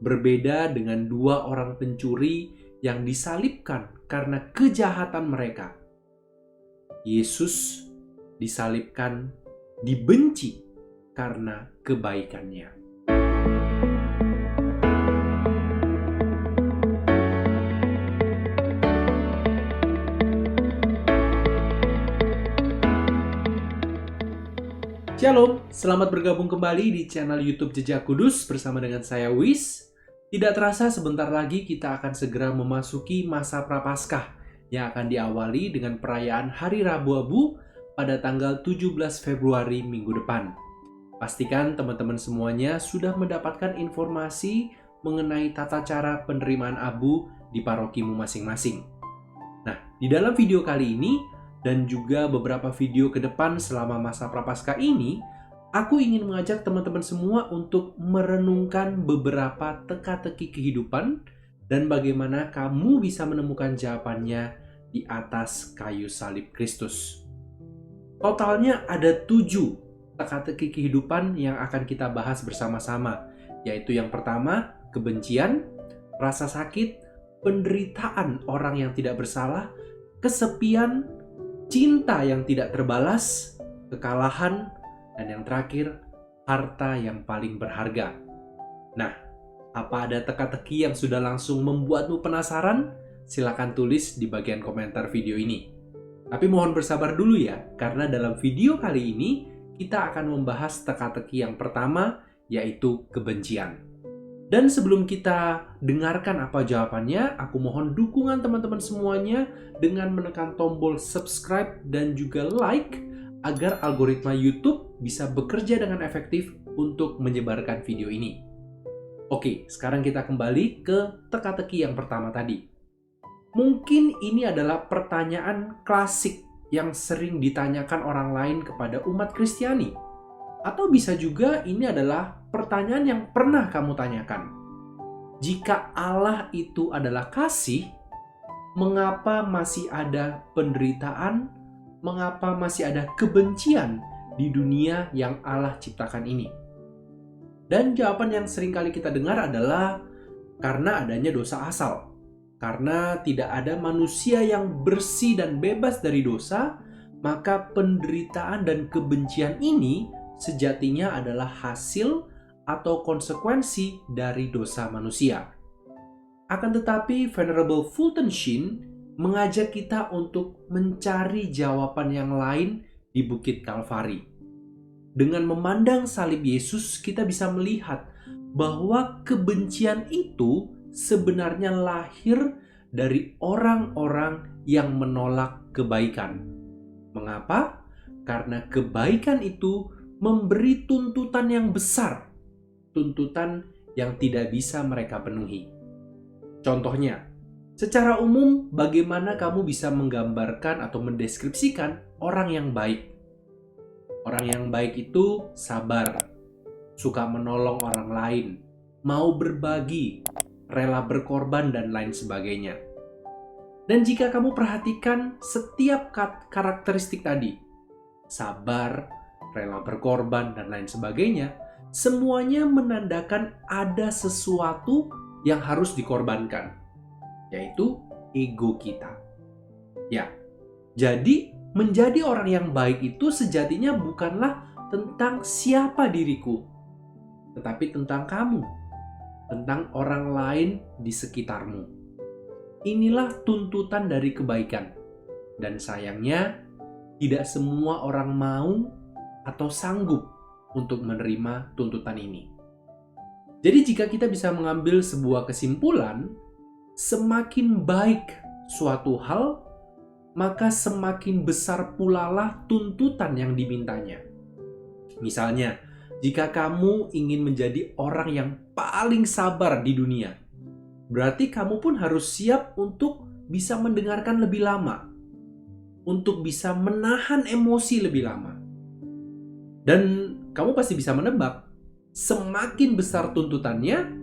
Berbeda dengan dua orang pencuri yang disalibkan karena kejahatan mereka. Yesus disalibkan, dibenci karena kebaikannya. Shalom, selamat bergabung kembali di channel YouTube Jejak Kudus bersama dengan saya Wis. Tidak terasa sebentar lagi kita akan segera memasuki masa Prapaskah yang akan diawali dengan perayaan Hari Rabu Abu pada tanggal 17 Februari minggu depan. Pastikan teman-teman semuanya sudah mendapatkan informasi mengenai tata cara penerimaan abu di parokimu masing-masing. Nah, di dalam video kali ini dan juga beberapa video ke depan selama masa Prapaskah ini, aku ingin mengajak teman-teman semua untuk merenungkan beberapa teka-teki kehidupan dan bagaimana kamu bisa menemukan jawabannya di atas kayu salib Kristus. Totalnya ada 7 teka-teki kehidupan yang akan kita bahas bersama-sama, yaitu yang pertama, kebencian, rasa sakit, penderitaan orang yang tidak bersalah, kesepian, cinta yang tidak terbalas, kekalahan, dan yang terakhir, harta yang paling berharga. Nah, apa ada teka-teki yang sudah langsung membuatmu penasaran? Silakan tulis di bagian komentar video ini. Tapi mohon bersabar dulu ya, karena dalam video kali ini kita akan membahas teka-teki yang pertama, yaitu kebencian. Dan sebelum kita dengarkan apa jawabannya, aku mohon dukungan teman-teman semuanya dengan menekan tombol subscribe dan juga like agar algoritma YouTube bisa bekerja dengan efektif untuk menyebarkan video ini. Oke, sekarang kita kembali ke teka-teki yang pertama tadi. Mungkin ini adalah pertanyaan klasik yang sering ditanyakan orang lain kepada umat Kristiani. Atau bisa juga ini adalah pertanyaan yang pernah kamu tanyakan. Jika Allah itu adalah kasih, mengapa masih ada penderitaan? Mengapa masih ada kebencian di dunia yang Allah ciptakan ini? Dan jawaban yang sering kali kita dengar adalah karena adanya dosa asal. Karena tidak ada manusia yang bersih dan bebas dari dosa, maka penderitaan dan kebencian ini sejatinya adalah hasil atau konsekuensi dari dosa manusia. Akan tetapi, Venerable Fulton Sheen mengajak kita untuk mencari jawaban yang lain di Bukit Kalvari. Dengan memandang salib Yesus, kita bisa melihat bahwa kebencian itu sebenarnya lahir dari orang-orang yang menolak kebaikan. Mengapa? Karena kebaikan itu memberi tuntutan yang besar, tuntutan yang tidak bisa mereka penuhi. Contohnya, secara umum bagaimana kamu bisa menggambarkan atau mendeskripsikan orang yang baik? Orang yang baik itu sabar, suka menolong orang lain, mau berbagi, rela berkorban, dan lain sebagainya. Dan jika kamu perhatikan setiap karakteristik tadi, sabar, rela berkorban, dan lain sebagainya, semuanya menandakan ada sesuatu yang harus dikorbankan, yaitu ego kita. Ya, jadi menjadi orang yang baik itu sejatinya bukanlah tentang siapa diriku, tetapi tentang kamu, tentang orang lain di sekitarmu. Inilah tuntutan dari kebaikan. Dan sayangnya, tidak semua orang mau atau sanggup untuk menerima tuntutan ini. Jadi jika kita bisa mengambil sebuah kesimpulan, semakin baik suatu hal, maka semakin besar pula lah tuntutan yang dimintanya. Misalnya, jika kamu ingin menjadi orang yang paling sabar di dunia, berarti kamu pun harus siap untuk bisa mendengarkan lebih lama, untuk bisa menahan emosi lebih lama. Dan kamu pasti bisa menebak, semakin besar tuntutannya,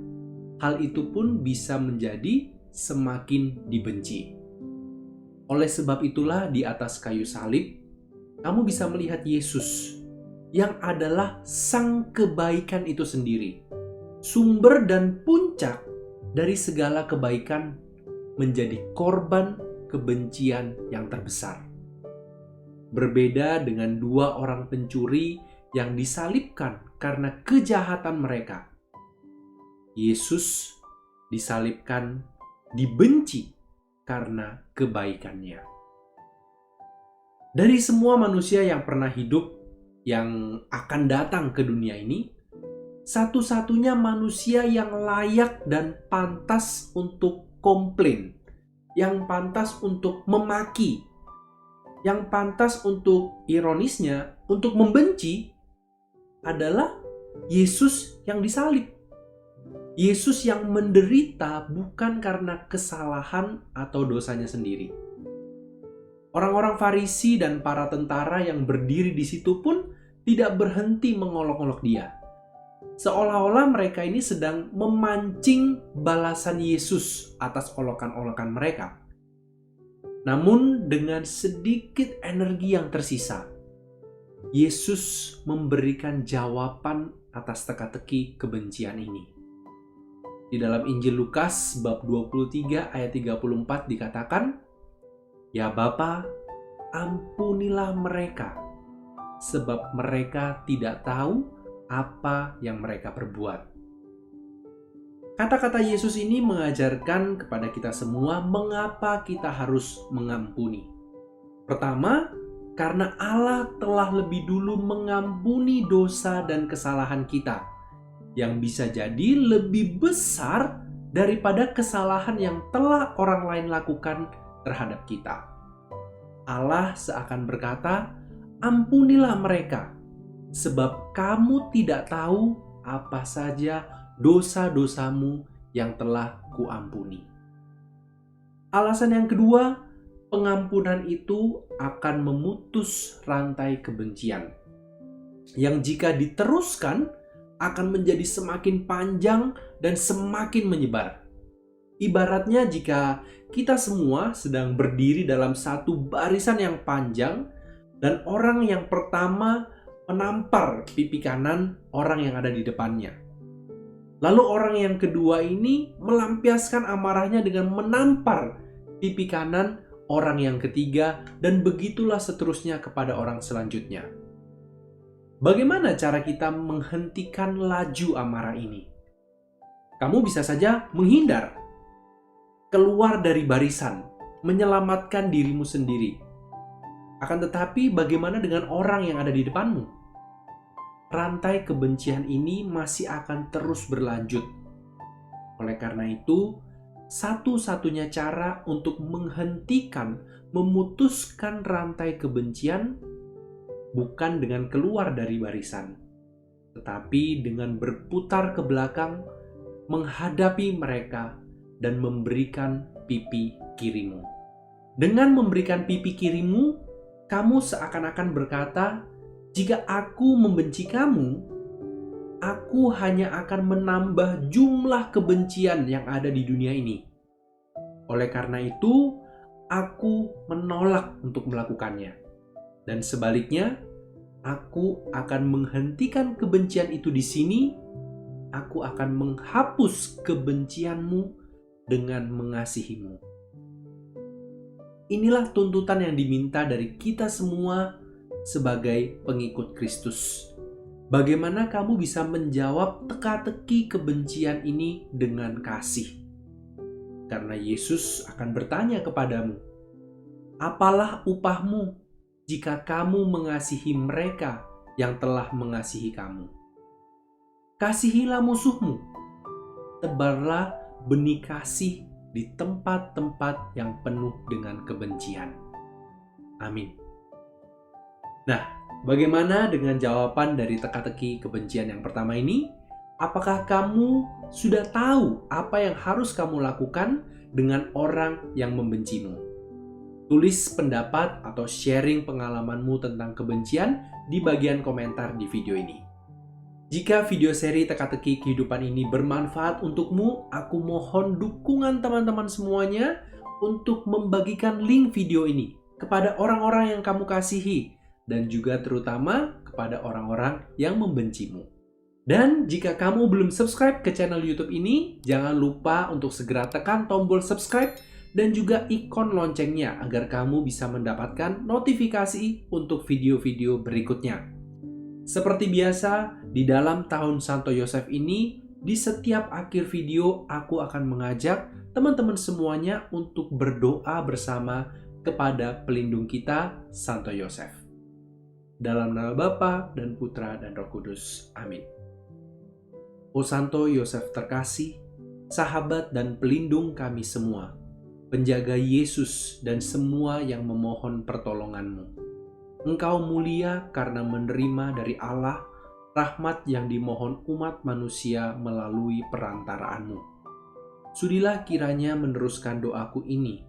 hal itu pun bisa menjadi semakin dibenci. Oleh sebab itulah di atas kayu salib, kamu bisa melihat Yesus yang adalah sang kebaikan itu sendiri. sumber dan puncak dari segala kebaikan, menjadi korban kebencian yang terbesar. Berbeda dengan dua orang pencuri yang disalibkan karena kejahatan mereka. Yesus disalibkan, dibenci karena kebaikannya. Dari semua manusia yang pernah hidup, yang akan datang ke dunia ini, satu-satunya manusia yang layak dan pantas untuk komplain, yang pantas untuk memaki, yang pantas untuk, ironisnya, untuk membenci adalah Yesus yang disalib. Yesus yang menderita bukan karena kesalahan atau dosanya sendiri. Orang-orang Farisi dan para tentara yang berdiri di situ pun tidak berhenti mengolok-olok dia. Seolah-olah mereka ini sedang memancing balasan Yesus atas olokan-olokan mereka. Namun dengan sedikit energi yang tersisa, Yesus memberikan jawaban atas teka-teki kebencian ini. Di dalam Injil Lukas bab 23 ayat 34 dikatakan, "Ya Bapa, ampunilah mereka, sebab mereka tidak tahu apa yang mereka perbuat." Kata-kata Yesus ini mengajarkan kepada kita semua mengapa kita harus mengampuni. Pertama, karena Allah telah lebih dulu mengampuni dosa dan kesalahan kita, yang bisa jadi lebih besar daripada kesalahan yang telah orang lain lakukan terhadap kita. Allah seakan berkata, "Ampunilah mereka, sebab kamu tidak tahu apa saja dosa-dosamu yang telah kuampuni." Alasan yang kedua, pengampunan itu akan memutus rantai kebencian, yang jika diteruskan akan menjadi semakin panjang dan semakin menyebar. Ibaratnya jika kita semua sedang berdiri dalam satu barisan yang panjang dan orang yang pertama menampar pipi kanan orang yang ada di depannya. Lalu orang yang kedua ini melampiaskan amarahnya dengan menampar pipi kanan orang yang ketiga, dan begitulah seterusnya kepada orang selanjutnya. Bagaimana cara kita menghentikan laju amarah ini? Kamu bisa saja menghindar, keluar dari barisan, menyelamatkan dirimu sendiri. Akan tetapi bagaimana dengan orang yang ada di depanmu? Rantai kebencian ini masih akan terus berlanjut. Oleh karena itu, satu-satunya cara untuk menghentikan, memutuskan rantai kebencian bukan dengan keluar dari barisan, tetapi dengan berputar ke belakang, menghadapi mereka, dan memberikan pipi kirimu. Dengan memberikan pipi kirimu, kamu seakan-akan berkata, "Jika aku membenci kamu, aku hanya akan menambah jumlah kebencian yang ada di dunia ini. Oleh karena itu, aku menolak untuk melakukannya. Dan sebaliknya, aku akan menghentikan kebencian itu di sini. Aku akan menghapus kebencianmu dengan mengasihimu." Inilah tuntutan yang diminta dari kita semua sebagai pengikut Kristus. Bagaimana kamu bisa menjawab teka-teki kebencian ini dengan kasih? Karena Yesus akan bertanya kepadamu, "Apalah upahmu jika kamu mengasihi mereka yang telah mengasihi kamu? Kasihilah musuhmu, tebarlah benih kasih di tempat-tempat yang penuh dengan kebencian." Amin. Nah, bagaimana dengan jawaban dari teka-teki kebencian yang pertama ini? Apakah kamu sudah tahu apa yang harus kamu lakukan dengan orang yang membencimu? Tulis pendapat atau sharing pengalamanmu tentang kebencian di bagian komentar di video ini. Jika video seri teka-teki kehidupan ini bermanfaat untukmu, aku mohon dukungan teman-teman semuanya untuk membagikan link video ini kepada orang-orang yang kamu kasihi, dan juga terutama kepada orang-orang yang membencimu. Dan jika kamu belum subscribe ke channel YouTube ini, jangan lupa untuk segera tekan tombol subscribe dan juga ikon loncengnya agar kamu bisa mendapatkan notifikasi untuk video-video berikutnya. Seperti biasa, di dalam tahun Santo Yosef ini, di setiap akhir video aku akan mengajak teman-teman semuanya untuk berdoa bersama kepada pelindung kita, Santo Yosef. Dalam nama Bapa dan Putra dan Roh Kudus. Amin. O Santo Yosef terkasih, sahabat dan pelindung kami semua, penjaga Yesus dan semua yang memohon pertolongan-Mu. Engkau mulia karena menerima dari Allah rahmat yang dimohon umat manusia melalui perantaraanmu. Sudilah kiranya meneruskan doaku ini.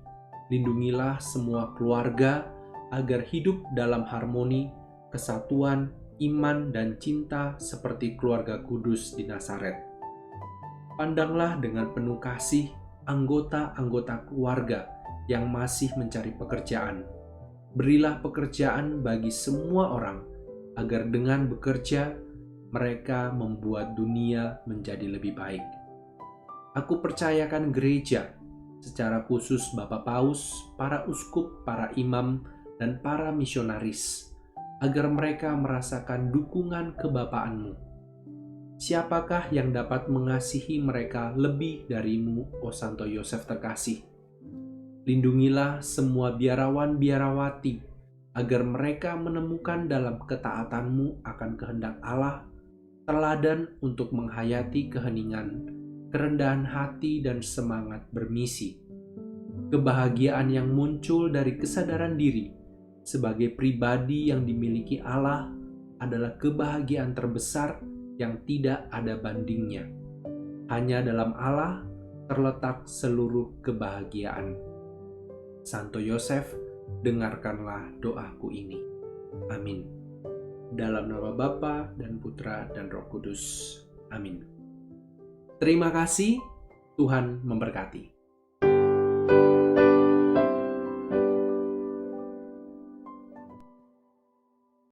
Lindungilah semua keluarga agar hidup dalam harmoni, kesatuan, iman, dan cinta seperti keluarga kudus di Nazaret. Pandanglah dengan penuh kasih anggota-anggota keluarga yang masih mencari pekerjaan. Berilah pekerjaan bagi semua orang, agar dengan bekerja, mereka membuat dunia menjadi lebih baik. Aku percayakan gereja, secara khusus Bapak Paus, para uskup, para imam, dan para misionaris, agar mereka merasakan dukungan kebapaan-Mu. Siapakah yang dapat mengasihi mereka lebih darimu, O Santo Yosef terkasih? Lindungilah semua biarawan-biarawati, agar mereka menemukan dalam ketaatan-Mu akan kehendak Allah, teladan untuk menghayati keheningan, kerendahan hati dan semangat bermisi. Kebahagiaan yang muncul dari kesadaran diri sebagai pribadi yang dimiliki Allah adalah kebahagiaan terbesar yang tidak ada bandingnya. Hanya dalam Allah terletak seluruh kebahagiaan. Santo Yosef, dengarkanlah doaku ini. Amin. Dalam nama Bapa dan Putra dan Roh Kudus. Amin. Terima kasih, Tuhan memberkati.